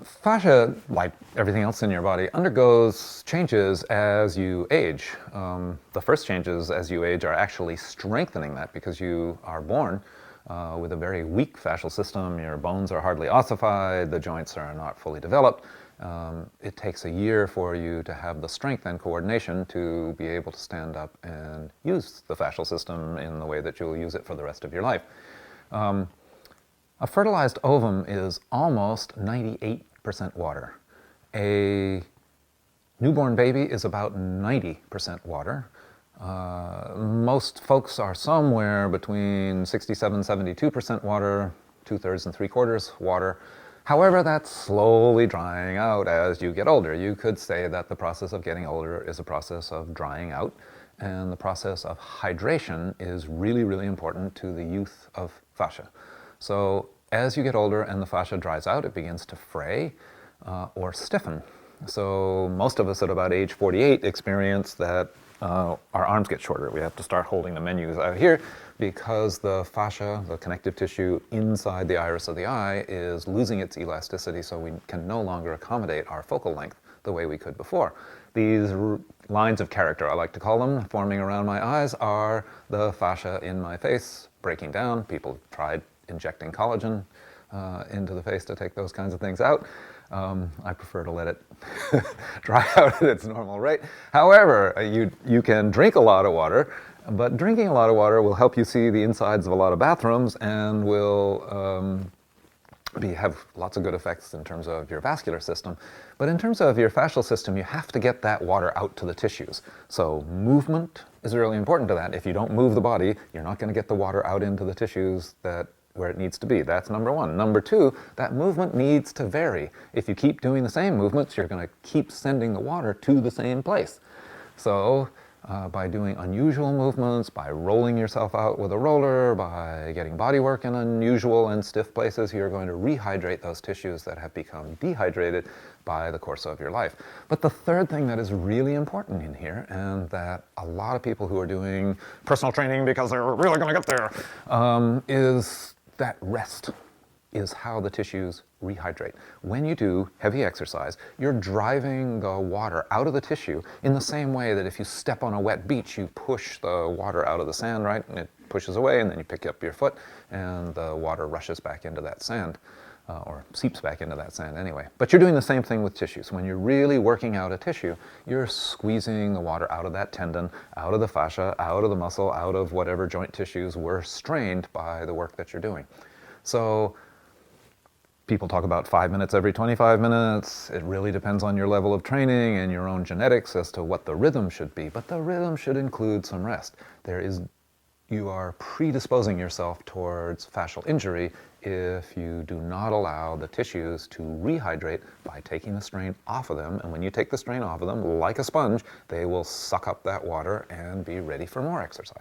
Fascia, like everything else in your body, undergoes changes as you age. The first changes as you age are actually strengthening that because you are born with a very weak fascial system. Your bones are hardly ossified, the joints are not fully developed. It takes a year for you to have the strength and coordination to be able to stand up and use the fascial system in the way that you'll use it for the rest of your life. A fertilized ovum is almost 98% water. A newborn baby is about 90% water. Most folks are somewhere between 67, 72% water, 2/3 and 3/4 water. However, that's slowly drying out as you get older. You could say that the process of getting older is a process of drying out, and the process of hydration is really, really important to the youth of fascia. So as you get older and the fascia dries out, it begins to fray or stiffen. So most of us at about age 48 experience that our arms get shorter. We have to start holding the menus out here because the fascia, the connective tissue inside the iris of the eye, is losing its elasticity, so we can no longer accommodate our focal length the way we could before. These lines of character, I like to call them, forming around my eyes are the fascia in my face breaking down. People have tried injecting collagen into the face to take those kinds of things out. I prefer to let it dry out at its normal rate. However, you can drink a lot of water, but drinking a lot of water will help you see the insides of a lot of bathrooms and will have lots of good effects in terms of your vascular system. But in terms of your fascial system, you have to get that water out to the tissues. So movement is really important to that. If you don't move the body, you're not going to get the water out into the tissues where it needs to be. That's number one. Number two, that movement needs to vary. If you keep doing the same movements, you're going to keep sending the water to the same place. So by doing unusual movements, by rolling yourself out with a roller, by getting body work in unusual and stiff places, you're going to rehydrate those tissues that have become dehydrated by the course of your life. But the third thing that is really important in here, and that a lot of people who are doing personal training because they're really going to get there, is that rest is how the tissues rehydrate. When you do heavy exercise, you're driving the water out of the tissue in the same way that if you step on a wet beach, you push the water out of the sand, right? And it pushes away, and then you pick up your foot, and the water rushes back into that sand, or seeps back into that sand anyway. But you're doing the same thing with tissues. When you're really working out a tissue, you're squeezing the water out of that tendon, out of the fascia, out of the muscle, out of whatever joint tissues were strained by the work that you're doing. So people talk about 5 minutes every 25 minutes. It really depends on your level of training and your own genetics as to what the rhythm should be, but the rhythm should include some rest. You are predisposing yourself towards fascial injury if you do not allow the tissues to rehydrate by taking the strain off of them. And when you take the strain off of them, like a sponge, they will suck up that water and be ready for more exercise.